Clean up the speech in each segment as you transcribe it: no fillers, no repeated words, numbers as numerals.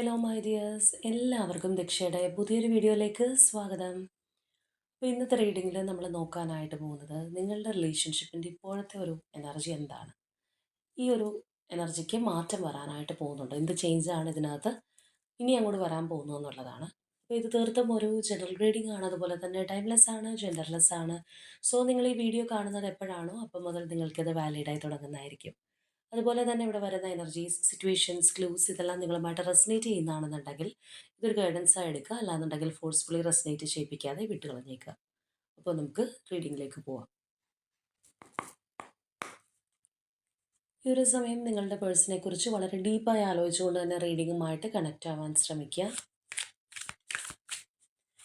Hello my dears, എല്ലാവർക്കും ദക്ഷയുടെ പുതിയൊരു വീഡിയോയിലേക്ക് സ്വാഗതം. അപ്പോൾ ഇന്നത്തെ റീഡിങ്ങിൽ നമ്മൾ നോക്കാനായിട്ട് പോകുന്നത് നിങ്ങളുടെ റിലേഷൻഷിപ്പിൻ്റെ ഇപ്പോഴത്തെ ഒരു എനർജി എന്താണ്. ഈ ഒരു എനർജിക്ക് മാറ്റം വരാനായിട്ട് പോകുന്നുണ്ട്. എന്ത് ചേഞ്ചാണ് ഇതിനകത്ത് ഇനി അങ്ങോട്ട് വരാൻ പോകുന്നു എന്നുള്ളതാണ്. അപ്പോൾ ഇത് തീർത്തും ഒരു ജനറൽ റീഡിംഗ് ആണ്, അതുപോലെ തന്നെ ടൈംലെസ് ആണ്, ജെൻഡർലെസ് ആണ്. സോ നിങ്ങൾ ഈ വീഡിയോ കാണുന്നത് എപ്പോഴാണോ അപ്പം മുതൽ നിങ്ങൾക്കിത് വാലിഡായി തുടങ്ങുന്നതായിരിക്കും. അതുപോലെ തന്നെ ഇവിടെ വരുന്ന എനർജീസ്, സിറ്റുവേഷൻസ്, ക്ലൂസ് ഇതെല്ലാം നിങ്ങളുമായിട്ട് റെസനേറ്റ് ചെയ്യുന്നതാണെന്നുണ്ടെങ്കിൽ ഇതൊരു ഗൈഡൻസായി എടുക്കുക. അല്ലാന്നുണ്ടെങ്കിൽ ഫോഴ്സ്ഫുള്ളി റെസനേറ്റ് ചെയ്യിപ്പിക്കാതെ വിട്ട് കളഞ്ഞേക്കുക. അപ്പോൾ നമുക്ക് റീഡിങ്ങിലേക്ക് പോവാം. ഈ ഒരു സമയം നിങ്ങളുടെ പേഴ്സണെ കുറിച്ച് വളരെ ഡീപ്പായി ആലോചിച്ചുകൊണ്ട് തന്നെ റീഡിങ്ങുമായിട്ട് കണക്റ്റ് ആവാൻ ശ്രമിക്കുക.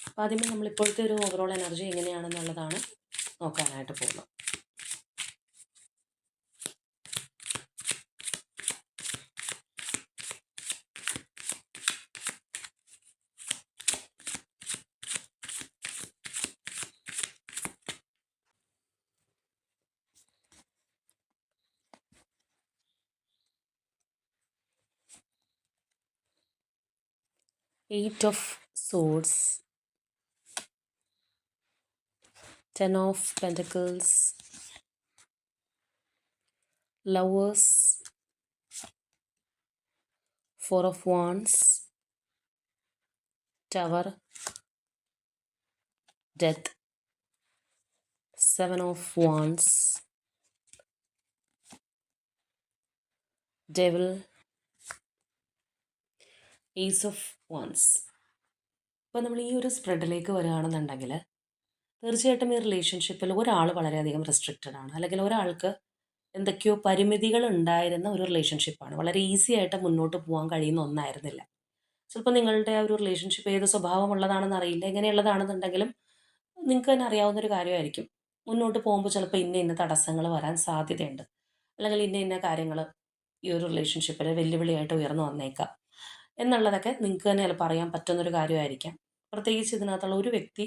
അപ്പോൾ ആദ്യമേ നമ്മൾ ഇപ്പോഴത്തെ ഒരു ഓവറോൾ എനർജി എങ്ങനെയാണെന്നുള്ളതാണ് നോക്കാനായിട്ട് പോകുന്നത്. Eight of Swords, Ten of Pentacles, Lovers, Four of Wands, Tower, Death, Seven of Wands, Devil, Ace of Wands. അപ്പോൾ നമ്മൾ ഈ ഒരു സ്പ്രെഡിലേക്ക് വരികയാണെന്നുണ്ടെങ്കിൽ തീർച്ചയായിട്ടും ഈ റിലേഷൻഷിപ്പിൽ ഒരാൾ വളരെയധികം റെസ്ട്രിക്റ്റഡ് ആണ്, അല്ലെങ്കിൽ ഒരാൾക്ക് എന്തൊക്കെയോ പരിമിതികൾ ഉണ്ടായിരുന്ന ഒരു റിലേഷൻഷിപ്പാണ്. വളരെ ഈസി ആയിട്ട് മുന്നോട്ട് പോകാൻ കഴിയുന്ന ഒന്നായിരുന്നില്ല. ചിലപ്പോൾ നിങ്ങളുടെ ആ ഒരു റിലേഷൻഷിപ്പ് ഏത് സ്വഭാവമുള്ളതാണെന്ന് അറിയില്ല. എങ്ങനെയുള്ളതാണെന്നുണ്ടെങ്കിലും നിങ്ങൾക്ക് തന്നെ അറിയാവുന്നൊരു കാര്യമായിരിക്കും. മുന്നോട്ട് പോകുമ്പോൾ ചിലപ്പോൾ ഇന്ന തടസ്സങ്ങൾ വരാൻ സാധ്യതയുണ്ട്, അല്ലെങ്കിൽ ഇന്ന കാര്യങ്ങൾ ഈ ഒരു റിലേഷൻഷിപ്പിൽ വെല്ലുവിളിയായിട്ട് ഉയർന്നു വന്നേക്കാം എന്നുള്ളതൊക്കെ നിങ്ങൾക്ക് തന്നെ ചിലപ്പോൾ അറിയാൻ പറ്റുന്നൊരു കാര്യമായിരിക്കാം. പ്രത്യേകിച്ച് ഇതിനകത്തുള്ള ഒരു വ്യക്തി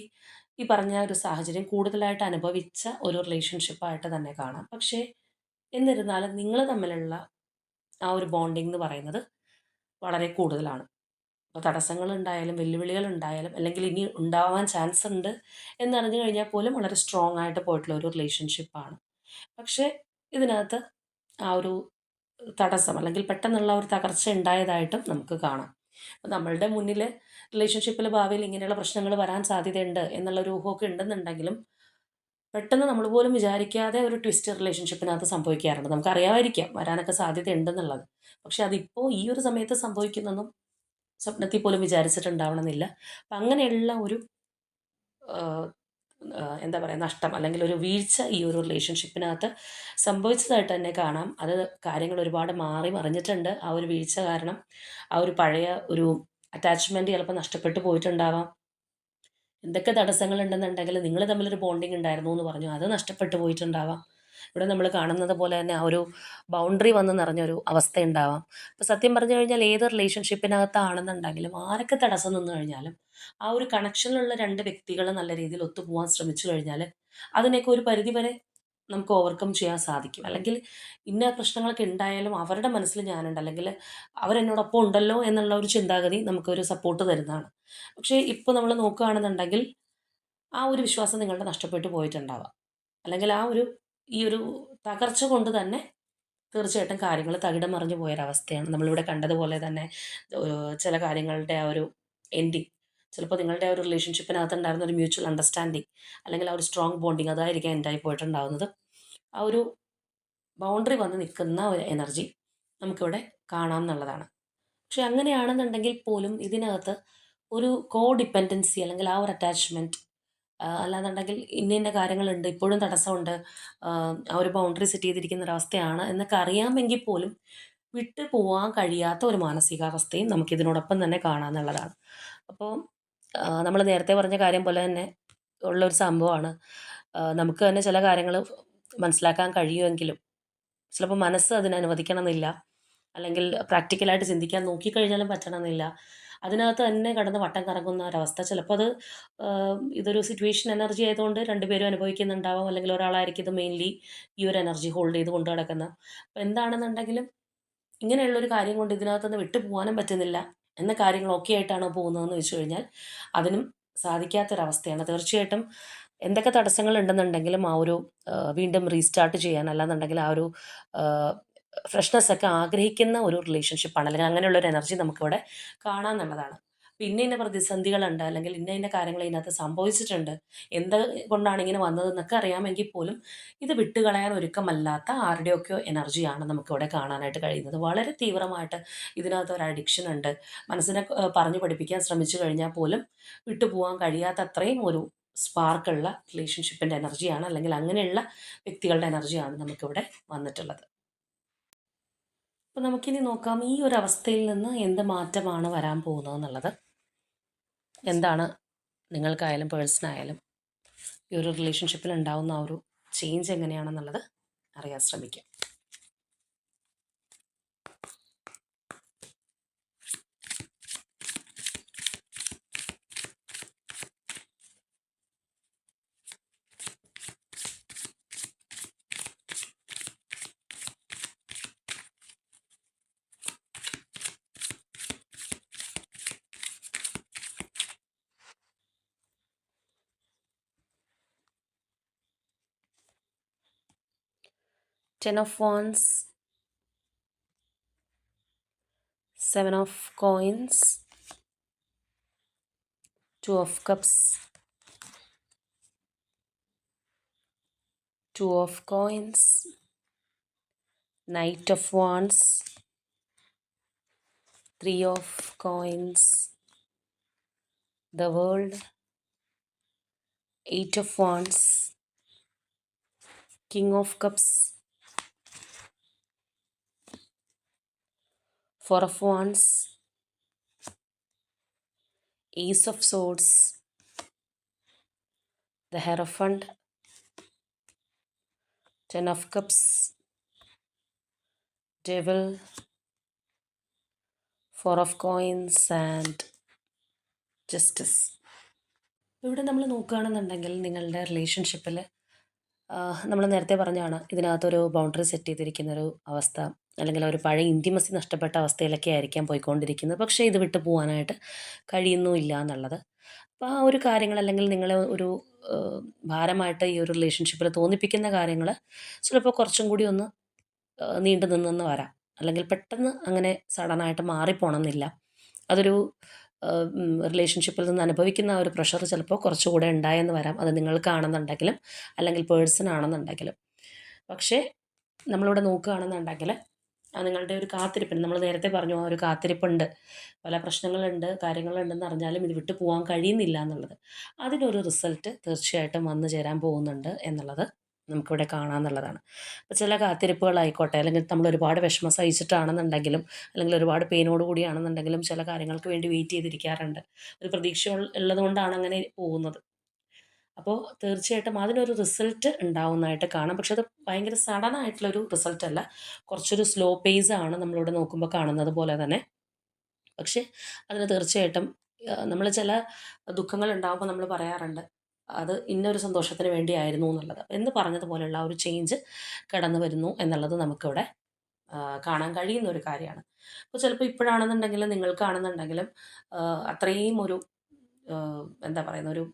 ഈ പറഞ്ഞ ഒരു സാഹചര്യം കൂടുതലായിട്ട് അനുഭവിച്ച ഒരു റിലേഷൻഷിപ്പായിട്ട് തന്നെ കാണാം. പക്ഷേ എന്നിരുന്നാലും നിങ്ങൾ തമ്മിലുള്ള ആ ഒരു ബോണ്ടിങ് എന്ന് പറയുന്നത് വളരെ കൂടുതലാണ്. അപ്പോൾ തടസ്സങ്ങളുണ്ടായാലും വെല്ലുവിളികളുണ്ടായാലും, അല്ലെങ്കിൽ ഇനി ഉണ്ടാവാൻ ചാൻസ് ഉണ്ട് എന്നറിഞ്ഞു കഴിഞ്ഞാൽ പോലും വളരെ സ്ട്രോങ് ആയിട്ട് പോയിട്ടുള്ള ഒരു റിലേഷൻഷിപ്പാണ്. പക്ഷേ ഇതിനകത്ത് ആ ഒരു തടസ്സം, അല്ലെങ്കിൽ പെട്ടെന്നുള്ള ഒരു തകർച്ച ഉണ്ടായതായിട്ടും നമുക്ക് കാണാം. അപ്പോൾ നമ്മളുടെ മുന്നിൽ റിലേഷൻഷിപ്പിൽ ഭാവിയിൽ ഇങ്ങനെയുള്ള പ്രശ്നങ്ങൾ വരാൻ സാധ്യതയുണ്ട് എന്നുള്ളൊരു ഊഹമൊക്കെ ഉണ്ടെന്നുണ്ടെങ്കിലും പെട്ടെന്ന് നമ്മൾ പോലും വിചാരിക്കാതെ ഒരു ട്വിസ്റ്റ് റിലേഷൻഷിപ്പിനകത്ത് സംഭവിക്കാറുണ്ട്. നമുക്കറിയാമായിരിക്കാം വരാനൊക്കെ സാധ്യതയുണ്ടെന്നുള്ളത്. പക്ഷെ അതിപ്പോൾ ഈ ഒരു സമയത്ത് സംഭവിക്കുന്നതും സ്വപ്നത്തിൽ പോലും വിചാരിച്ചിട്ടുണ്ടാവണമെന്നില്ല. അപ്പം അങ്ങനെയുള്ള ഒരു എന്താ പറയുക, നഷ്ടം അല്ലെങ്കിൽ ഒരു വീഴ്ച ഈ ഒരു റിലേഷൻഷിപ്പിനകത്ത് സംഭവിച്ചതായിട്ട് തന്നെ കാണാം. അത് കാര്യങ്ങൾ ഒരുപാട് മാറി മറിഞ്ഞിട്ടുണ്ട്. ആ ഒരു വീഴ്ച കാരണം ആ ഒരു പഴയ ഒരു അറ്റാച്ച്മെൻറ്റ് ചിലപ്പോൾ നഷ്ടപ്പെട്ടു പോയിട്ടുണ്ടാവാം. എന്തൊക്കെ തടസ്സങ്ങളുണ്ടെന്നുണ്ടെങ്കിൽ നിങ്ങൾ തമ്മിലൊരു ബോണ്ടിങ് ഉണ്ടായിരുന്നു എന്ന് പറഞ്ഞു, അത് നഷ്ടപ്പെട്ടു പോയിട്ടുണ്ടാവാം. ഇവിടെ നമ്മൾ കാണുന്നത് പോലെ തന്നെ ആ ഒരു ബൗണ്ടറി വന്ന് നിറഞ്ഞൊരു അവസ്ഥ ഉണ്ടാവാം. അപ്പോൾ സത്യം പറഞ്ഞു കഴിഞ്ഞാൽ ഏത് റിലേഷൻഷിപ്പിനകത്താണെന്നുണ്ടെങ്കിലും ആരൊക്കെ തടസ്സം നിന്ന് കഴിഞ്ഞാലും ആ ഒരു കണക്ഷനിലുള്ള രണ്ട് വ്യക്തികൾ നല്ല രീതിയിൽ ഒത്തുപോകാൻ ശ്രമിച്ചു കഴിഞ്ഞാൽ അതിനെയൊക്കെ ഒരു പരിധിവരെ നമുക്ക് ഓവർകം ചെയ്യാൻ സാധിക്കും. അല്ലെങ്കിൽ ഇന്ന പ്രശ്നങ്ങളൊക്കെ ഉണ്ടായാലും അവരുടെ മനസ്സിൽ ഞാനുണ്ട്, അല്ലെങ്കിൽ അവരെന്നോടൊപ്പം ഉണ്ടല്ലോ എന്നുള്ള ഒരു ചിന്താഗതി നമുക്കൊരു സപ്പോർട്ട് തരുന്നതാണ്. പക്ഷേ ഇപ്പോൾ നമ്മൾ നോക്കുകയാണെന്നുണ്ടെങ്കിൽ ആ ഒരു വിശ്വാസം നിങ്ങളുടെ നഷ്ടപ്പെട്ടു പോയിട്ടുണ്ടാവാം. അല്ലെങ്കിൽ ഈ ഒരു തകർച്ച കൊണ്ട് തന്നെ തീർച്ചയായിട്ടും കാര്യങ്ങൾ തകിടം മറിഞ്ഞു പോയൊരവസ്ഥയാണ് നമ്മളിവിടെ കണ്ടതുപോലെ തന്നെ. ചില കാര്യങ്ങളുടെ ആ ഒരു എൻഡിങ്, ചിലപ്പോൾ നിങ്ങളുടെ ആ ഒരു റിലേഷൻഷിപ്പിനകത്ത് ഉണ്ടായിരുന്ന ഒരു മ്യൂച്വൽ അണ്ടർസ്റ്റാൻഡിങ്, അല്ലെങ്കിൽ ആ ഒരു സ്ട്രോങ് ബോണ്ടിങ് അതായിരിക്കാം എൻഡായി പോയിട്ടുണ്ടാകുന്നത്. ആ ഒരു ബൗണ്ടറി വന്ന് നിൽക്കുന്ന ഒരു എനർജി നമുക്കിവിടെ കാണാം എന്നുള്ളതാണ്. പക്ഷെ അങ്ങനെയാണെന്നുണ്ടെങ്കിൽ പോലും ഇതിനകത്ത് ഒരു കോ ഡിപ്പെൻഡൻസി, അല്ലെങ്കിൽ ആ ഒരു അറ്റാച്ച്മെൻറ്റ്, അല്ലാന്നുണ്ടെങ്കിൽ ഇന്ന കാര്യങ്ങളുണ്ട്, ഇപ്പോഴും തടസ്സമുണ്ട്, ആ ഒരു ബൗണ്ടറി സെറ്റ് ചെയ്തിരിക്കുന്ന ഒരവസ്ഥയാണ് എന്നൊക്കെ അറിയാമെങ്കിൽ പോലും വിട്ടു പോകാൻ കഴിയാത്ത ഒരു മാനസികാവസ്ഥയും നമുക്കിതിനോടൊപ്പം തന്നെ കാണാമെന്നുള്ളതാണ്. അപ്പോൾ നമ്മൾ നേരത്തെ പറഞ്ഞ കാര്യം പോലെ തന്നെ ഉള്ളൊരു സംഭവമാണ്. നമുക്ക് തന്നെ ചില കാര്യങ്ങൾ മനസ്സിലാക്കാൻ കഴിയുമെങ്കിലും ചിലപ്പോൾ മനസ്സ് അതിന് അനുവദിക്കണമെന്നില്ല, അല്ലെങ്കിൽ പ്രാക്ടിക്കലായിട്ട് ചിന്തിക്കാൻ നോക്കിക്കഴിഞ്ഞാലും പറ്റണമെന്നില്ല. അതിനകത്ത് തന്നെ കിടന്ന് വട്ടം കറങ്ങുന്ന ഒരവസ്ഥ. ചിലപ്പോൾ അത് ഇതൊരു സിറ്റുവേഷൻ എനർജി ആയതുകൊണ്ട് രണ്ടുപേരും അനുഭവിക്കുന്നുണ്ടാവാം, അല്ലെങ്കിൽ ഒരാളായിരിക്കും ഇത് മെയിൻലി ഈ ഒരു എനർജി ഹോൾഡ് ചെയ്ത് കൊണ്ട് കിടക്കുന്നത്. അപ്പോൾ എന്താണെന്നുണ്ടെങ്കിലും ഇങ്ങനെയുള്ളൊരു കാര്യം കൊണ്ട് ഇതിനകത്തുനിന്ന് വിട്ടു പോകാനും പറ്റുന്നില്ല. എന്ന കാര്യങ്ങളൊക്കെ ആയിട്ടാണോ പോകുന്നതെന്ന് വെച്ച് കഴിഞ്ഞാൽ അതിനും സാധിക്കാത്തൊരവസ്ഥയാണ്. തീർച്ചയായിട്ടും എന്തൊക്കെ തടസ്സങ്ങളുണ്ടെന്നുണ്ടെങ്കിലും ആ ഒരു വീണ്ടും റീസ്റ്റാർട്ട് ചെയ്യാൻ, അല്ലാന്നുണ്ടെങ്കിൽ ആ ഒരു ഫ്രഷ്നെസ് ഒക്കെ ആഗ്രഹിക്കുന്ന ഒരു റിലേഷൻഷിപ്പാണ്, അല്ലെങ്കിൽ അങ്ങനെയുള്ളൊരു എനർജി നമുക്കിവിടെ കാണാമെന്നുള്ളതാണ്. അപ്പോൾ ഇന്ന ഇന്ന പ്രതിസന്ധികളുണ്ട്, അല്ലെങ്കിൽ ഇന്ന ഇന്ന കാര്യങ്ങൾ ഇതിനകത്ത് സംഭവിച്ചിട്ടുണ്ട്, എന്ത് കൊണ്ടാണ് ഇങ്ങനെ വന്നതെന്നൊക്കെ അറിയാമെങ്കിൽ പോലും ഇത് വിട്ടുകളയാൻ ഒരുക്കമല്ലാത്ത ആരുടെയൊക്കെയോ എനർജിയാണ് നമുക്കിവിടെ കാണാനായിട്ട് കഴിയുന്നത്. വളരെ തീവ്രമായിട്ട് ഇതിനകത്ത് ഒരു അഡിക്ഷൻ ഉണ്ട്. മനസ്സിനെ പറഞ്ഞു പഠിപ്പിക്കാൻ ശ്രമിച്ചു കഴിഞ്ഞാൽ പോലും വിട്ടുപോകാൻ കഴിയാത്ത അത്രയും ഒരു സ്പാർക്കുള്ള റിലേഷൻഷിപ്പിൻ്റെ എനർജിയാണ്, അല്ലെങ്കിൽ അങ്ങനെയുള്ള വ്യക്തികളുടെ എനർജിയാണ് നമുക്കിവിടെ വന്നിട്ടുള്ളത്. അപ്പോൾ നമുക്കിനി നോക്കാം ഈ ഒരു അവസ്ഥയിൽ നിന്ന് എന്ത് മാറ്റമാണ് വരാൻ പോകുന്നതെന്നുള്ളത്. എന്താണ് നിങ്ങൾക്കായാലും പേഴ്സണായാലും ഈ ഒരു റിലേഷൻഷിപ്പിൽ ഉണ്ടാകുന്ന ആ ഒരു ചേഞ്ച് എങ്ങനെയാണെന്നുള്ളത് അറിയാൻ ശ്രമിക്കാം. Ten of Wands, Seven of Coins, Two of Cups, Two of Coins, Knight of Wands, Three of Coins, the World, Eight of Wands, King of Cups, Four of Wands, Ace of Swords, the Hierophant, Ten of Cups, Devil, Four of Coins and Justice. ഇവിടെ നമ്മൾ നോക്കുകയാണെന്നുണ്ടെങ്കിൽ നിങ്ങളുടെ റിലേഷൻഷിപ്പിൽ നമ്മൾ നേരത്തെ പറഞ്ഞാണ് ഇതിനകത്തൊരു boundary set ചെയ്തിരിക്കുന്നൊരു അവസ്ഥ, അല്ലെങ്കിൽ ഒരു പഴയ ഇൻറ്റിമസി നഷ്ടപ്പെട്ട അവസ്ഥയിലൊക്കെ ആയിരിക്കാം പോയിക്കൊണ്ടിരിക്കുന്നത്. പക്ഷേ ഇത് വിട്ടു പോകാനായിട്ട് കഴിയുന്നുമില്ല എന്നുള്ളത്. അപ്പോൾ ആ ഒരു കാര്യങ്ങൾ, അല്ലെങ്കിൽ നിങ്ങളെ ഒരു ഭാരമായിട്ട് ഈ ഒരു റിലേഷൻഷിപ്പിൽ തോന്നിപ്പിക്കുന്ന കാര്യങ്ങൾ ചിലപ്പോൾ കുറച്ചും കൂടി ഒന്ന് നീണ്ടു നിന്നെന്ന് വരാം, അല്ലെങ്കിൽ പെട്ടെന്ന് അങ്ങനെ സഡനായിട്ട് മാറിപ്പോണം എന്നില്ല. അതൊരു റിലേഷൻഷിപ്പിൽ നിന്ന് അനുഭവിക്കുന്ന ആ ഒരു പ്രഷർ ചിലപ്പോൾ കുറച്ചുകൂടെ ഉണ്ടായെന്ന് വരാം, അത് നിങ്ങൾക്കാണെന്നുണ്ടെങ്കിലും അല്ലെങ്കിൽ പേഴ്സൺ ആണെന്നുണ്ടെങ്കിലും. പക്ഷേ നമ്മളിവിടെ നോക്കുകയാണെന്നുണ്ടെങ്കിൽ നിങ്ങളുടെ ഒരു കാത്തിരിപ്പിന്, നമ്മൾ നേരത്തെ പറഞ്ഞു ആ ഒരു കാത്തിരിപ്പുണ്ട്, പല പ്രശ്നങ്ങളുണ്ട്, കാര്യങ്ങളുണ്ടെന്ന് അറിഞ്ഞാലും ഇത് വിട്ടു പോകാൻ കഴിയുന്നില്ല എന്നുള്ളത്. അതിനൊരു റിസൾട്ട് തീർച്ചയായിട്ടും വന്നു ചേരാൻ പോകുന്നുണ്ട് എന്നുള്ളത് നമുക്കിവിടെ കാണാമെന്നുള്ളതാണ്. അപ്പോൾ ചില കാത്തിരിപ്പുകളായിക്കോട്ടെ, അല്ലെങ്കിൽ നമ്മൾ ഒരുപാട് വിഷമം സഹിച്ചിട്ടാണെന്നുണ്ടെങ്കിലും, അല്ലെങ്കിൽ ഒരുപാട് പെയിനോട് കൂടിയാണെന്നുണ്ടെങ്കിലും ചില കാര്യങ്ങൾക്ക് വേണ്ടി വെയിറ്റ് ചെയ്തിരിക്കാറുണ്ട്. ഒരു പ്രതീക്ഷ ഉള്ളതുകൊണ്ടാണ് അങ്ങനെ പോകുന്നത്. അപ്പോൾ തീർച്ചയായിട്ടും അതിനൊരു റിസൾട്ട് ഉണ്ടാവുന്നതായിട്ട് കാണാം. പക്ഷെ അത് ഭയങ്കര സഡൻ ആയിട്ടുള്ളൊരു റിസൾട്ട് അല്ല, കുറച്ചൊരു സ്ലോ പേസാണ് നമ്മളിവിടെ നോക്കുമ്പോൾ കാണുന്നത് പോലെ തന്നെ. പക്ഷേ അതിന് തീർച്ചയായിട്ടും നമ്മൾ ചില ദുഃഖങ്ങൾ ഉണ്ടാകുമ്പോൾ നമ്മൾ പറയാറുണ്ട് അത് ഇന്നൊരു സന്തോഷത്തിന് വേണ്ടിയായിരുന്നു എന്നുള്ളത്. എന്ന് പറഞ്ഞതുപോലെയുള്ള ആ ഒരു ചേഞ്ച് കടന്നു വരുന്നു എന്നുള്ളത് നമുക്കിവിടെ കാണാൻ കഴിയുന്ന ഒരു കാര്യമാണ്. അപ്പോൾ ചിലപ്പോൾ ഇപ്പോഴാണെന്നുണ്ടെങ്കിലും നിങ്ങൾക്കാണെന്നുണ്ടെങ്കിലും അത്രയും ഒരു എന്താ പറയുന്ന ഒരു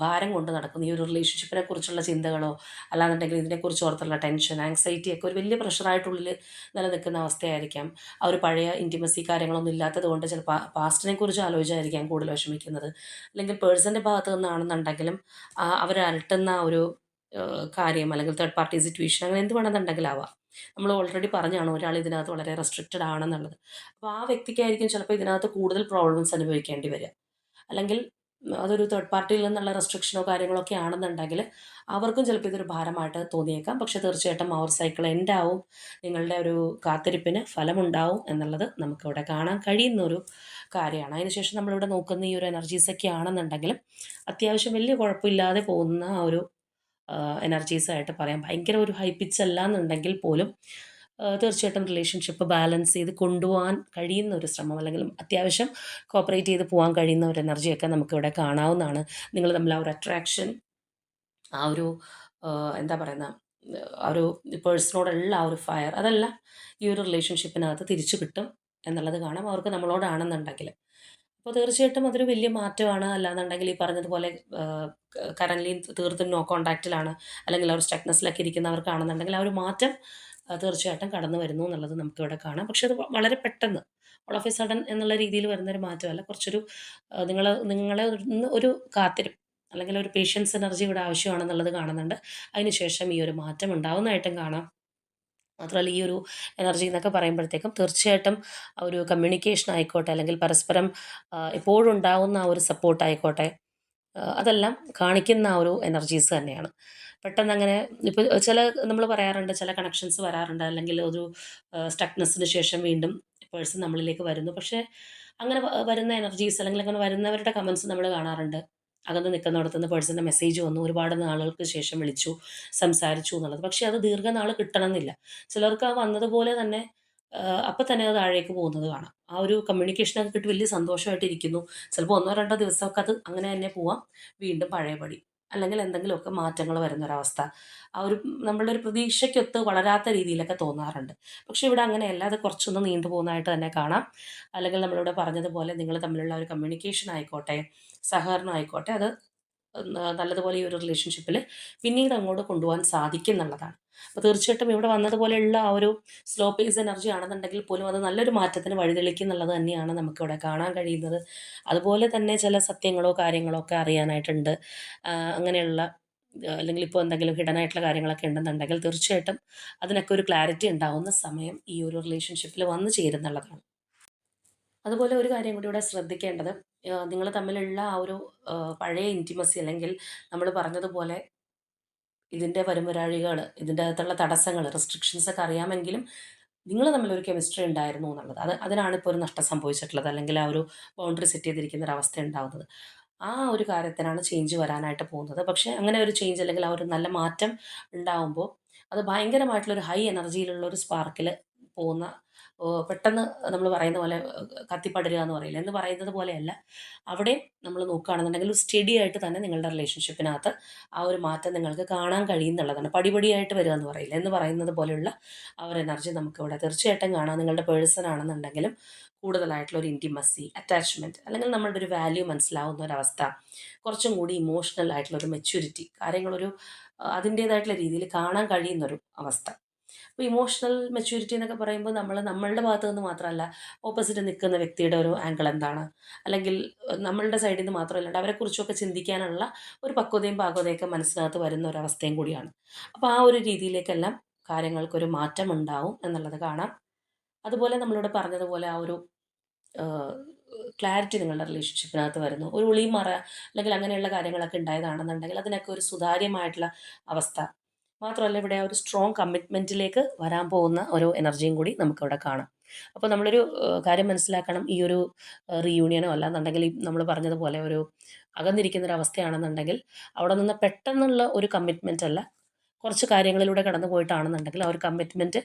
ഭാരം കൊണ്ട് നടക്കുന്ന ഈ ഒരു റിലേഷൻഷിപ്പിനെ കുറിച്ചുള്ള ചിന്തകളോ, അല്ലാന്നുണ്ടെങ്കിൽ ഇതിനെക്കുറിച്ച് ഓർത്തുള്ള ടെൻഷൻ, ആങ്സൈറ്റി ഒക്കെ ഒരു വലിയ പ്രഷറായിട്ടുള്ളിൽ നിലനിൽക്കുന്ന അവസ്ഥയായിരിക്കാം. ആ ഒരു പഴയ ഇൻറ്റിമസി കാര്യങ്ങളൊന്നും ഇല്ലാത്തത് കൊണ്ട് ചിലപ്പോൾ പാസ്റ്റിനെ കുറിച്ച് ആലോചിച്ചായിരിക്കാം കൂടുതൽ വിഷമിക്കുന്നത്. അല്ലെങ്കിൽ പേഴ്സൻ്റെ ഭാഗത്ത് നിന്നാണെന്നുണ്ടെങ്കിലും അവർ അലട്ടുന്ന ഒരു കാര്യം, അല്ലെങ്കിൽ തേർഡ് പാർട്ടി സിറ്റുവേഷൻ, അങ്ങനെ എന്ത് വേണമെന്നുണ്ടെങ്കിലും ആവാം. നമ്മൾ ഓൾറെഡി പറഞ്ഞാണ് ഒരാൾ ഇതിനകത്ത് വളരെ റെസ്ട്രിക്റ്റഡ് ആണെന്നുള്ളത്. അപ്പോൾ ആ വ്യക്തിക്കായിരിക്കും ചിലപ്പോൾ ഇതിനകത്ത് കൂടുതൽ പ്രോബ്ലംസ് അനുഭവിക്കേണ്ടി വരിക. അല്ലെങ്കിൽ അതൊരു തേർഡ് പാർട്ടിയിൽ നിന്നുള്ള റെസ്ട്രിക്ഷനോ കാര്യങ്ങളോ ഒക്കെ ആണെന്നുണ്ടെങ്കിൽ അവർക്കും ചിലപ്പോൾ ഇതൊരു ഭാരമായിട്ട് തോന്നിയേക്കാം. പക്ഷേ തീർച്ചയായിട്ടും ആ ഒരു സൈക്കിൾ എൻഡ് ആവും, നിങ്ങളുടെ ഒരു കാത്തിരിപ്പിന് ഫലമുണ്ടാവും എന്നുള്ളത് നമുക്കിവിടെ കാണാൻ കഴിയുന്ന ഒരു കാര്യമാണ്. അതിനുശേഷം നമ്മളിവിടെ നോക്കുന്ന ഈ ഒരു എനർജീസൊക്കെ ആണെന്നുണ്ടെങ്കിലും അത്യാവശ്യം വലിയ കുഴപ്പമില്ലാതെ പോകുന്ന ആ ഒരു എനർജീസായിട്ട് പറയാം. ഭയങ്കര ഒരു ഹൈ പിച്ച് അല്ല എന്നുണ്ടെങ്കിൽ പോലും തീർച്ചയായിട്ടും റിലേഷൻഷിപ്പ് ബാലൻസ് ചെയ്ത് കൊണ്ടുപോകാൻ കഴിയുന്ന ഒരു ശ്രമം, അല്ലെങ്കിൽ അത്യാവശ്യം കോപ്പറേറ്റ് ചെയ്ത് പോകാൻ കഴിയുന്ന ഒരു എനർജിയൊക്കെ നമുക്കിവിടെ കാണാവുന്നതാണ്. നിങ്ങൾ തമ്മിൽ ആ ഒരു അട്രാക്ഷൻ, ആ ഒരു എന്താ പറയുന്ന ആ ഒരു പേഴ്സണോടുള്ള ആ ഒരു ഫയർ, അതെല്ലാം ഈ ഒരു റിലേഷൻഷിപ്പിനകത്ത് തിരിച്ചു കിട്ടും എന്നുള്ളത് കാണാം അവർക്ക് നമ്മളോടാണെന്നുണ്ടെങ്കിൽ. അപ്പോൾ തീർച്ചയായിട്ടും അതൊരു വലിയ മാറ്റമാണ്. അല്ലാന്നുണ്ടെങ്കിൽ ഈ പറഞ്ഞതുപോലെ കറൻലി തീർത്തും നോ കോൺടാക്റ്റിലാണ്, അല്ലെങ്കിൽ ആ ഒരു സ്റ്റക്നെസ്സിലൊക്കെ ഇരിക്കുന്നവർക്കാണെന്നുണ്ടെങ്കിൽ ആ ഒരു മാറ്റം തീർച്ചയായിട്ടും കടന്നു വരുന്നു എന്നുള്ളത് നമുക്കിവിടെ കാണാം. പക്ഷെ അത് വളരെ പെട്ടെന്ന് ഓൾ ഓഫ് എ സഡൻ എന്നുള്ള രീതിയിൽ വരുന്നൊരു മാറ്റമല്ല. കുറച്ചൊരു നിങ്ങളെ ഒരു കാത്തിരിപ്പ് അല്ലെങ്കിൽ ഒരു പേഷ്യൻസ് എനർജി ഇവിടെ ആവശ്യമാണെന്നുള്ളത് കാണുന്നുണ്ട്. അതിനുശേഷം ഈ ഒരു മാറ്റം ഉണ്ടാവുന്നതായിട്ടും കാണാം. മാത്രമല്ല ഈ ഒരു എനർജി എന്നൊക്കെ പറയുമ്പോഴത്തേക്കും തീർച്ചയായിട്ടും ആ ഒരു കമ്മ്യൂണിക്കേഷൻ ആയിക്കോട്ടെ, അല്ലെങ്കിൽ പരസ്പരം എപ്പോഴും ഉണ്ടാവുന്ന ആ ഒരു സപ്പോർട്ട് ആയിക്കോട്ടെ, അതെല്ലാം കാണിക്കുന്ന ആ ഒരു എനർജീസ് തന്നെയാണ്. പെട്ടെന്ന് അങ്ങനെ ഇപ്പോൾ ചില നമ്മൾ പറയാറുണ്ട് ചില കണക്ഷൻസ് വരാറുണ്ട്, അല്ലെങ്കിൽ ഒരു സ്റ്റക്നെസ്സിന് ശേഷം വീണ്ടും പേഴ്സൺ നമ്മളിലേക്ക് വരുന്നു. പക്ഷേ അങ്ങനെ വരുന്ന എനർജീസ് അല്ലെങ്കിൽ അങ്ങനെ വരുന്നവരുടെ കമൻസ് നമ്മൾ കാണാറുണ്ട്. അകന്ന് നിൽക്കുന്നിടത്തുനിന്ന് പേഴ്സൻ്റെ മെസ്സേജ് വന്നു, ഒരുപാട് നാളുകൾക്ക് ശേഷം വിളിച്ചു, സംസാരിച്ചു എന്നുള്ളത്. പക്ഷേ അത് ദീർഘനാൾ കിട്ടണമെന്നില്ല. ചിലർക്ക് ആ വന്നതുപോലെ തന്നെ അപ്പം തന്നെ അത് താഴേക്ക് പോകുന്നത് കാണാം. ആ ഒരു കമ്മ്യൂണിക്കേഷനൊക്കെ കിട്ടി വലിയ സന്തോഷമായിട്ടിരിക്കുന്നു. ചിലപ്പോൾ 1 2 ദിവസമൊക്കെ അത് അങ്ങനെ തന്നെ പോവാം. വീണ്ടും പഴയപടി അല്ലെങ്കിൽ എന്തെങ്കിലുമൊക്കെ മാറ്റങ്ങൾ വരുന്നൊരവസ്ഥ. ആ ഒരു നമ്മളുടെ ഒരു പ്രതീക്ഷയ്ക്കൊത്ത് വളരാത്ത രീതിയിലൊക്കെ തോന്നാറുണ്ട്. പക്ഷേ ഇവിടെ അങ്ങനെയല്ല. അത് കുറച്ചൊന്ന് നീണ്ടു പോകുന്നതായിട്ട് തന്നെ കാണാം. അല്ലെങ്കിൽ നമ്മളിവിടെ പറഞ്ഞതുപോലെ നിങ്ങൾ തമ്മിലുള്ള ഒരു കമ്മ്യൂണിക്കേഷൻ ആയിക്കോട്ടെ, സഹകരണം ആയിക്കോട്ടെ, അത് നല്ലതുപോലെ ഈ ഒരു റിലേഷൻഷിപ്പിൽ പിന്നീട് അങ്ങോട്ട് കൊണ്ടുപോകാൻ സാധിക്കും എന്നുള്ളതാണ്. അപ്പോൾ തീർച്ചയായിട്ടും ഇവിടെ വന്നതുപോലെയുള്ള ആ ഒരു സ്ലോ പേസ് എനർജി ആണെന്നുണ്ടെങ്കിൽ പോലും അത് നല്ലൊരു മാറ്റത്തിന് വഴിതെളിക്കും എന്നുള്ളത് തന്നെയാണ് നമുക്കിവിടെ കാണാൻ കഴിയുന്നത്. അതുപോലെ തന്നെ ചില സത്യങ്ങളോ കാര്യങ്ങളോ ഒക്കെ അറിയാനായിട്ടുണ്ട്. അങ്ങനെയുള്ള അല്ലെങ്കിൽ ഇപ്പോൾ എന്തെങ്കിലും ഹിഡൻ ആയിട്ടുള്ള കാര്യങ്ങളൊക്കെ ഉണ്ടെന്നുണ്ടെങ്കിൽ തീർച്ചയായിട്ടും അതിനൊക്കെ ഒരു ക്ലാരിറ്റി ഉണ്ടാവുന്ന സമയം ഈ ഒരു റിലേഷൻഷിപ്പിൽ വന്നു ചേരുന്നുള്ളതാണ്. അതുപോലെ ഒരു കാര്യം കൂടി ഇവിടെ ശ്രദ്ധിക്കേണ്ടത്, നിങ്ങൾ തമ്മിലുള്ള ആ ഒരു പഴയ ഇൻറ്റിമസി അല്ലെങ്കിൽ നമ്മൾ പറഞ്ഞതുപോലെ ഇതിൻ്റെ വരുംവരാഴികൾ, ഇതിൻ്റെ അകത്തുള്ള തടസ്സങ്ങൾ, റെസ്ട്രിക്ഷൻസ് ഒക്കെ അറിയാമെങ്കിലും നിങ്ങൾ തമ്മിലൊരു കെമിസ്ട്രി ഉണ്ടായിരുന്നു എന്നുള്ളത്. അതിനാണ് ഇപ്പോൾ ഒരു നഷ്ടം സംഭവിച്ചിട്ടുള്ളത്, അല്ലെങ്കിൽ ആ ഒരു ബൗണ്ടറി സെറ്റ് ചെയ്തിരിക്കുന്ന ഒരു അവസ്ഥ ഉണ്ടാവുന്നത്. ആ ഒരു കാര്യത്തിനാണ് ചേഞ്ച് വരാനായിട്ട് പോകുന്നത്. പക്ഷേ അങ്ങനെ ഒരു ചേഞ്ച് അല്ലെങ്കിൽ ആ ഒരു നല്ല മാറ്റം ഉണ്ടാവുമ്പോൾ അത് ഭയങ്കരമായിട്ടുള്ളൊരു ഹൈ എനർജിയിലുള്ള ഒരു സ്പാർക്കിൽ പോകുന്ന, പെട്ടെന്ന് നമ്മൾ പറയുന്ന പോലെ കത്തിപ്പടരുക എന്ന് പറയില്ല, എന്ന് പറയുന്നത് പോലെയല്ല. അവിടെയും നമ്മൾ നോക്കുകയാണെന്നുണ്ടെങ്കിൽ ഒരു സ്റ്റഡി ആയിട്ട് തന്നെ നിങ്ങളുടെ റിലേഷൻഷിപ്പിനകത്ത് ആ ഒരു മാറ്റം നിങ്ങൾക്ക് കാണാൻ കഴിയുന്നുള്ളതാണ്. പടിപടിയായിട്ട് വരിക എന്ന് പറയില്ല, എന്ന് പറയുന്നത് പോലെയുള്ള ആ ഒരു എനർജി നമുക്കിവിടെ തീർച്ചയായിട്ടും കാണാം. നിങ്ങളുടെ പേഴ്സൺ ആണെന്നുണ്ടെങ്കിലും കൂടുതലായിട്ടുള്ള ഒരു ഇൻറ്റിമസി, അറ്റാച്ച്മെൻറ്റ്, അല്ലെങ്കിൽ നമ്മളുടെ ഒരു വാല്യൂ മനസ്സിലാവുന്ന ഒരവസ്ഥ, കുറച്ചും കൂടി ഇമോഷണൽ ആയിട്ടുള്ള ഒരു മെച്യൂരിറ്റി, കാര്യങ്ങളൊരു അതിൻ്റേതായിട്ടുള്ള രീതിയിൽ കാണാൻ കഴിയുന്നൊരു അവസ്ഥ. അപ്പോൾ ഇമോഷണൽ മെച്യൂരിറ്റി എന്നൊക്കെ പറയുമ്പോൾ നമ്മളുടെ ഭാഗത്ത് നിന്ന് മാത്രമല്ല, ഓപ്പോസിറ്റ് നിൽക്കുന്ന വ്യക്തിയുടെ ഒരു ആംഗിൾ എന്താണ്, അല്ലെങ്കിൽ നമ്മളുടെ സൈഡിൽ നിന്ന് മാത്രമല്ലാണ്ട് അവരെക്കുറിച്ചൊക്കെ ചിന്തിക്കാനുള്ള ഒരു പക്വതയും പാകതയൊക്കെ മനസ്സിനകത്ത് വരുന്ന ഒരവസ്ഥയും കൂടിയാണ്. അപ്പോൾ ആ ഒരു രീതിയിലേക്കെല്ലാം കാര്യങ്ങൾക്കൊരു മാറ്റം ഉണ്ടാവും എന്നുള്ളത് കാണാം. അതുപോലെ നമ്മളിവിടെ പറഞ്ഞതുപോലെ ആ ഒരു ക്ലാരിറ്റി നിങ്ങളുടെ റിലേഷൻഷിപ്പിനകത്ത് വരുന്നു. ഒരു ഒളിമറ അല്ലെങ്കിൽ അങ്ങനെയുള്ള കാര്യങ്ങളൊക്കെ ഉണ്ടായതാണെന്നുണ്ടെങ്കിൽ അതിനൊക്കെ ഒരു സുതാര്യമായിട്ടുള്ള അവസ്ഥ. മാത്രമല്ല ഇവിടെ ആ ഒരു സ്ട്രോങ് കമ്മിറ്റ്മെൻറ്റിലേക്ക് വരാൻ പോകുന്ന ഒരു എനർജിയും കൂടി നമുക്കിവിടെ കാണാം. അപ്പോൾ നമ്മളൊരു കാര്യം മനസ്സിലാക്കണം. ഈ ഒരു റീയൂണിയനോ അല്ലാന്നുണ്ടെങ്കിൽ ഈ നമ്മൾ പറഞ്ഞതുപോലെ ഒരു അകന്നിരിക്കുന്നൊരവസ്ഥയാണെന്നുണ്ടെങ്കിൽ അവിടെ നിന്ന് പെട്ടെന്നുള്ള ഒരു കമ്മിറ്റ്മെൻ്റ് അല്ല, കുറച്ച് കാര്യങ്ങളിലൂടെ കടന്നു പോയിട്ടാണെന്നുണ്ടെങ്കിൽ ആ ഒരു കമ്മിറ്റ്മെൻറ്റ്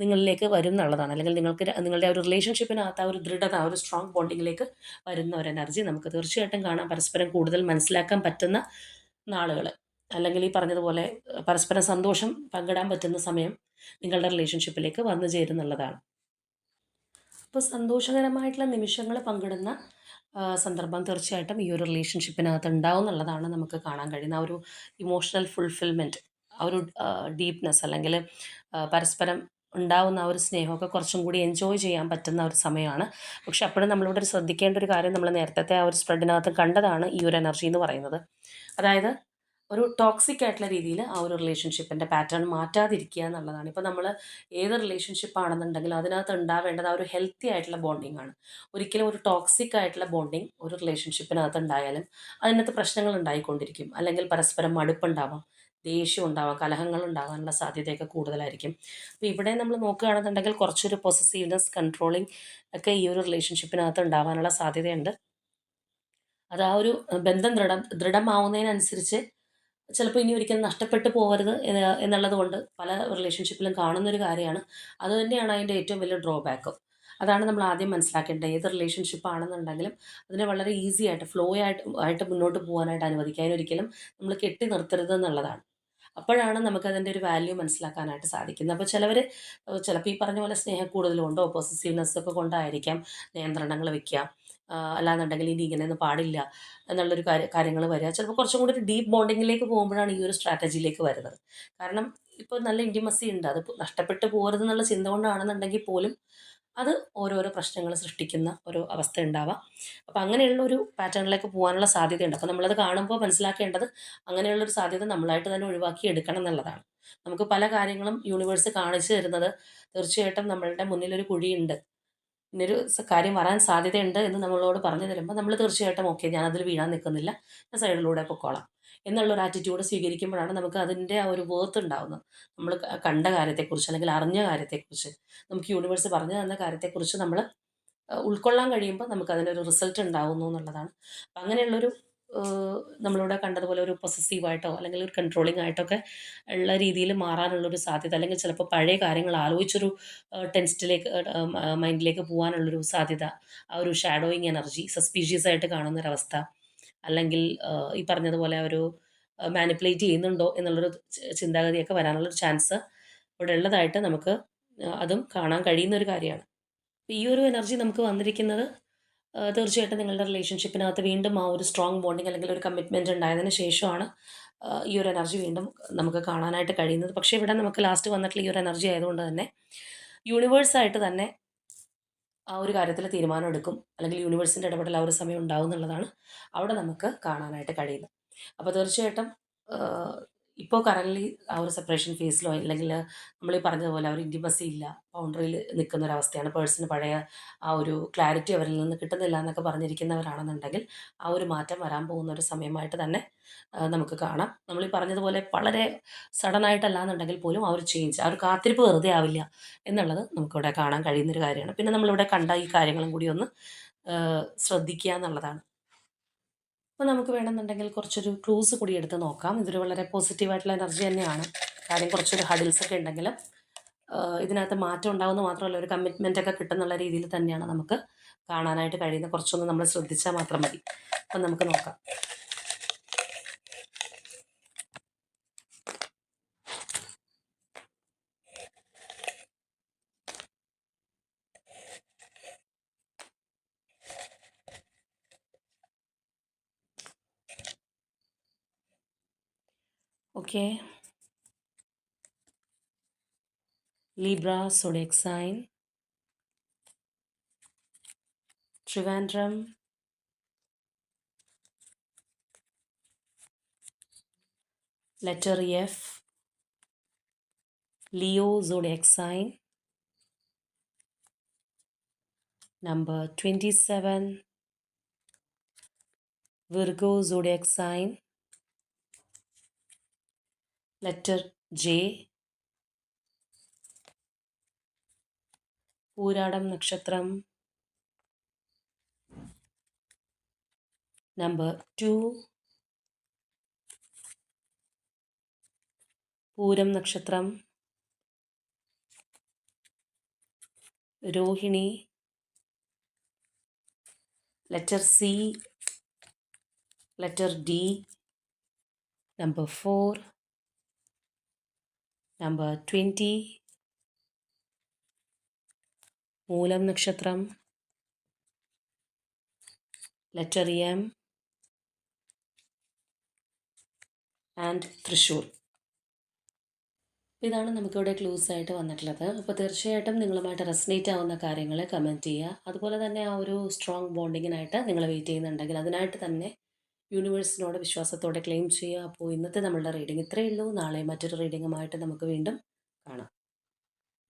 നിങ്ങളിലേക്ക് വരും എന്നുള്ളതാണ്. അല്ലെങ്കിൽ നിങ്ങളുടെ ആ ഒരു റിലേഷൻഷിപ്പിനകത്ത് ആ ഒരു ദൃഢത, ആ ഒരു സ്ട്രോങ് ബോണ്ടിങ്ങിലേക്ക് വരുന്ന ഒരു എനർജി നമുക്ക് തീർച്ചയായിട്ടും കാണാം. പരസ്പരം കൂടുതൽ മനസ്സിലാക്കാൻ പറ്റുന്ന നാളുകൾ, അല്ലെങ്കിൽ ഈ പറഞ്ഞതുപോലെ പരസ്പരം സന്തോഷം പങ്കിടാൻ പറ്റുന്ന സമയം നിങ്ങളുടെ റിലേഷൻഷിപ്പിലേക്ക് വന്നു ചേരുന്നുള്ളതാണ്. അപ്പോൾ സന്തോഷകരമായിട്ടുള്ള നിമിഷങ്ങൾ പങ്കിടുന്ന സന്ദർഭം തീർച്ചയായിട്ടും ഈ ഒരു റിലേഷൻഷിപ്പിനകത്ത് ഉണ്ടാവും എന്നുള്ളതാണ് നമുക്ക് കാണാൻ കഴിയുന്ന ആ ഒരു ഇമോഷണൽ ഫുൾഫിൽമെൻറ്റ്, ആ ഒരു ഡീപ്നെസ്, അല്ലെങ്കിൽ പരസ്പരം ഉണ്ടാവുന്ന ആ ഒരു സ്നേഹമൊക്കെ കുറച്ചും കൂടി എൻജോയ് ചെയ്യാൻ പറ്റുന്ന ഒരു സമയമാണ്. പക്ഷെ അപ്പോഴും നമ്മളിവിടെ ഒരു ശ്രദ്ധിക്കേണ്ട ഒരു കാര്യം, നമ്മൾ നേരത്തെ ആ ഒരു സ്പ്രെഡിനകത്ത് കണ്ടതാണ് ഈ ഒരു എനർജി എന്ന് പറയുന്നത്. അതായത് ഒരു ടോക്സിക് ആയിട്ടുള്ള രീതിയിൽ ആ ഒരു റിലേഷൻഷിപ്പിൻ്റെ പാറ്റേൺ മാറ്റാതിരിക്കുക എന്നുള്ളതാണ്. ഇപ്പോൾ നമ്മൾ ഏത് റിലേഷൻഷിപ്പ് ആണെന്നുണ്ടെങ്കിലും അതിനകത്ത് ഉണ്ടാവേണ്ടത് ആ ഒരു ഹെൽത്തി ആയിട്ടുള്ള ബോണ്ടിങ് ആണ്. ഒരിക്കലും ഒരു ടോക്സിക് ആയിട്ടുള്ള ബോണ്ടിങ് ഒരു റിലേഷൻഷിപ്പിനകത്ത് ഉണ്ടായാലും അതിനകത്ത് പ്രശ്നങ്ങൾ ഉണ്ടായിക്കൊണ്ടിരിക്കും, അല്ലെങ്കിൽ പരസ്പരം മടുപ്പുണ്ടാവാം, ദേഷ്യം ഉണ്ടാവാം, കലഹങ്ങൾ ഉണ്ടാകാനുള്ള സാധ്യതയൊക്കെ കൂടുതലായിരിക്കും. അപ്പോൾ ഇവിടെ നമ്മൾ നോക്കുകയാണെന്നുണ്ടെങ്കിൽ കുറച്ചൊരു പൊസസീവ്നെസ്, കൺട്രോളിങ് ഒക്കെ ഈ ഒരു റിലേഷൻഷിപ്പിനകത്ത് ഉണ്ടാവാനുള്ള സാധ്യതയുണ്ട്. അത് ആ ഒരു ബന്ധം ദൃഢമാവുന്നതിനനുസരിച്ച് ചിലപ്പോൾ ഇനി ഒരിക്കലും നഷ്ടപ്പെട്ടു പോകരുത് എന്നുള്ളത് കൊണ്ട് പല റിലേഷൻഷിപ്പിലും കാണുന്നൊരു കാര്യമാണ്. അത് തന്നെയാണ് അതിൻ്റെ ഏറ്റവും വലിയ ഡ്രോബാക്കും. അതാണ് നമ്മൾ ആദ്യം മനസ്സിലാക്കേണ്ടത്. ഏത് റിലേഷൻഷിപ്പ് ആണെന്നുണ്ടെങ്കിലും അതിനെ വളരെ ഈസി ആയിട്ട് ഫ്ലോ ആയിട്ട് മുന്നോട്ട് പോകാനായിട്ട് അനുവദിക്കുക. അതിനൊരിക്കലും നമ്മൾ കെട്ടി നിർത്തരുത് എന്നുള്ളതാണ്. അപ്പോഴാണ് നമുക്കതിൻ്റെ ഒരു വാല്യൂ മനസ്സിലാക്കാനായിട്ട് സാധിക്കുന്നത്. അപ്പോൾ ചിലപ്പോൾ ഈ പറഞ്ഞ പോലെ സ്നേഹക്കൂടുതൽ കൊണ്ടോ പൊസസീവ്നെസ് ഒക്കെ കൊണ്ടായിരിക്കാം നിയന്ത്രണങ്ങൾ വെക്കുക. അല്ലാന്നുണ്ടെങ്കിൽ ഇനി ഇങ്ങനെയൊന്നും പാടില്ല എന്നുള്ളൊരു കാര്യങ്ങൾ വരിക. ചിലപ്പോൾ കുറച്ചും കൂടി ഒരു ഡീപ്പ് ബോണ്ടിങ്ങിലേക്ക് പോകുമ്പോഴാണ് ഈ ഒരു സ്ട്രാറ്റജിയിലേക്ക് വരുന്നത്. കാരണം ഇപ്പോൾ നല്ല ഇൻറ്റിമസി ഉണ്ട്. അത് നഷ്ടപ്പെട്ടു പോകരുതെന്നുള്ള ചിന്ത കൊണ്ടാണെന്നുണ്ടെങ്കിൽ പോലും അത് ഓരോരോ പ്രശ്നങ്ങൾ സൃഷ്ടിക്കുന്ന ഒരു അവസ്ഥ ഉണ്ടാവാം. അപ്പോൾ അങ്ങനെയുള്ള ഒരു പാറ്റേണിലേക്ക് പോകാനുള്ള സാധ്യതയുണ്ട്. അപ്പോൾ നമ്മളത് കാണുമ്പോൾ മനസ്സിലാക്കേണ്ടത് അങ്ങനെയുള്ളൊരു സാധ്യത നമ്മളായിട്ട് തന്നെ ഒഴിവാക്കി എടുക്കണം എന്നുള്ളതാണ്. നമുക്ക് പല കാര്യങ്ങളും യൂണിവേഴ്സ് കാണിച്ചു തരുന്നത് തീർച്ചയായിട്ടും നമ്മളുടെ മുന്നിലൊരു കുഴിയുണ്ട്, ഇങ്ങനൊരു കാര്യം വരാൻ സാധ്യതയുണ്ട് എന്ന് നമ്മളോട് പറഞ്ഞു തരുമ്പോൾ നമ്മൾ തീർച്ചയായിട്ടും ഓക്കെ, ഞാനതിൽ വീഴാൻ നിൽക്കുന്നില്ല, ഞാൻ സൈഡിലൂടെ പൊക്കോളാം എന്നുള്ളൊരു ആറ്റിറ്റ്യൂഡ് സ്വീകരിക്കുമ്പോഴാണ് നമുക്ക് അതിൻ്റെ ആ ഒരു വേർത്ത് ഉണ്ടാവുന്നത്. നമ്മൾ കണ്ട കാര്യത്തെക്കുറിച്ച് അല്ലെങ്കിൽ അറിഞ്ഞ കാര്യത്തെക്കുറിച്ച്, നമുക്ക് യൂണിവേഴ്സ് പറഞ്ഞു തന്ന കാര്യത്തെക്കുറിച്ച് നമ്മൾ ഉൾക്കൊള്ളാൻ കഴിയുമ്പോൾ നമുക്കതിനൊരു റിസൾട്ട് ഉണ്ടാവുന്നു എന്നുള്ളതാണ്. അപ്പം അങ്ങനെയുള്ളൊരു നമ്മളിവിടെ കണ്ടതുപോലെ ഒരു പൊസസീവായിട്ടോ അല്ലെങ്കിൽ ഒരു കൺട്രോളിംഗ് ആയിട്ടൊക്കെ ഉള്ള രീതിയിൽ മാറാനുള്ളൊരു സാധ്യത, അല്ലെങ്കിൽ ചിലപ്പോൾ പഴയ കാര്യങ്ങൾ ആലോചിച്ചൊരു ടെൻസ്റ്റിലേക്ക് മൈൻഡിലേക്ക് പോകാനുള്ളൊരു സാധ്യത, ആ ഒരു ഷാഡോയിങ് എനർജി സസ്പീഷ്യസ് ആയിട്ട് കാണുന്നൊരവസ്ഥ, അല്ലെങ്കിൽ ഈ പറഞ്ഞതുപോലെ ഒരു മാനിപ്പുലേറ്റ് ചെയ്യുന്നുണ്ടോ എന്നുള്ളൊരു ചിന്താഗതിയൊക്കെ വരാനുള്ളൊരു ചാൻസ് ഇവിടെ ഉള്ളതായിട്ട് നമുക്ക് അതും കാണാൻ കഴിയുന്നൊരു കാര്യമാണ്. ഈ ഒരു എനർജി നമുക്ക് വന്നിരിക്കുന്നത് തീർച്ചയായിട്ടും നിങ്ങളുടെ റിലേഷൻഷിപ്പിനകത്ത് വീണ്ടും ആ ഒരു സ്ട്രോങ് ബോണ്ടിങ് അല്ലെങ്കിൽ ഒരു കമ്മിറ്റ്മെൻറ്റ് ഉണ്ടായതിന് ശേഷമാണ് ഈ ഒരു എനർജി വീണ്ടും നമുക്ക് കാണാനായിട്ട് കഴിയുന്നത്. പക്ഷേ ഇവിടെ നമുക്ക് ലാസ്റ്റ് വന്നിട്ടുള്ള ഈ ഒരു എനർജി ആയതുകൊണ്ട് തന്നെ യൂണിവേഴ്സായിട്ട് തന്നെ ആ ഒരു കാര്യത്തിൽ തീരുമാനം എടുക്കും, അല്ലെങ്കിൽ യൂണിവേഴ്സിൻ്റെ ഇടപെടൽ ആ ഒരു സമയം ഉണ്ടാവും എന്നുള്ളതാണ് അവിടെ നമുക്ക് കാണാനായിട്ട് കഴിയുന്നത്. അപ്പോൾ തീർച്ചയായിട്ടും ഇപ്പോൾ കറൻ്റ്ലി ആ ഒരു സെപ്പറേഷൻ ഫേസിലോ അല്ലെങ്കിൽ നമ്മൾ ഈ പറഞ്ഞതുപോലെ ആ ഒരു ഇൻറ്റിമസി ഇല്ല, ബൗണ്ടറിയിൽ നിൽക്കുന്ന ഒരവസ്ഥയാണ്, പേഴ്സണ് പഴയ ആ ഒരു ക്ലാരിറ്റി അവരിൽ നിന്ന് കിട്ടുന്നില്ല എന്നൊക്കെ പറഞ്ഞിരിക്കുന്നവരാണെന്നുണ്ടെങ്കിൽ ആ ഒരു മാറ്റം വരാൻ പോകുന്ന ഒരു സമയമായിട്ട് തന്നെ നമുക്ക് കാണാം. നമ്മൾ ഈ പറഞ്ഞതുപോലെ വളരെ സഡനായിട്ടല്ല എന്നുണ്ടെങ്കിൽ പോലും ആ ഒരു ചേഞ്ച്, ആ ഒരു കാത്തിരിപ്പ് വെറുതെ ആവില്ല എന്നുള്ളത് നമുക്കിവിടെ കാണാൻ കഴിയുന്നൊരു കാര്യമാണ്. പിന്നെ നമ്മളിവിടെ കണ്ട ഈ കാര്യങ്ങളും കൂടി ഒന്ന് ശ്രദ്ധിക്കുക എന്നുള്ളതാണ്. അപ്പോൾ നമുക്ക് വേണമെന്നുണ്ടെങ്കിൽ കുറച്ചൊരു ക്ലൂസ് കൂടി എടുത്ത് നോക്കാം. ഇതൊരു വളരെ പോസിറ്റീവായിട്ടുള്ള എനർജി തന്നെയാണ്. കാര്യം കുറച്ചൊരു ഹഡിൽസ് ഒക്കെ ഉണ്ടെങ്കിലും ഇതിനകത്ത് മാറ്റം ഉണ്ടാകുമെന്ന് മാത്രമല്ല, ഒരു കമ്മിറ്റ്മെൻ്റ് ഒക്കെ കിട്ടുന്നുള്ള രീതിയിൽ തന്നെയാണ് നമുക്ക് കാണാനായിട്ട് കഴിയുന്നത്. കുറച്ചൊന്ന് നമ്മൾ ശ്രദ്ധിച്ചാൽ മാത്രം മതി. അപ്പം നമുക്ക് നോക്കാം. Okay, Libra zodiac sign, Trivandrum, letter F, Leo zodiac sign, number 27, Virgo zodiac sign, letter J, Pooradam Nakshatram, number 2, Pooram Nakshatram, Rohini, letter C, letter D, number 4, number 20, Moolam Nakshatram, letter M, and Trishul. ഇതാണ് നമുക്കിവിടെ clues ആയിട്ട് വന്നിട്ടുള്ളത്. അപ്പോൾ തീർച്ചയായിട്ടും നിങ്ങളുമായിട്ട് resonate ആവുന്ന കാര്യങ്ങൾ comment ചെയ്യുക. അതുപോലെ തന്നെ ആ ഒരു സ്ട്രോങ് ബോണ്ടിങ്ങിനായിട്ട് നിങ്ങൾ വെയിറ്റ് ചെയ്യുന്നുണ്ടെങ്കിൽ അതിനായിട്ട് തന്നെ യൂണിവേഴ്സിനോട് വിശ്വാസത്തോടെ ക്ലെയിം ചെയ്യുക. അപ്പോൾ ഇന്നത്തെ നമ്മളുടെ റീഡിംഗ് ഇത്രയേ ഉള്ളൂ. നാളെ മറ്റൊരു റീഡിങ്ങുമായിട്ട് നമുക്ക് വീണ്ടും കാണാം.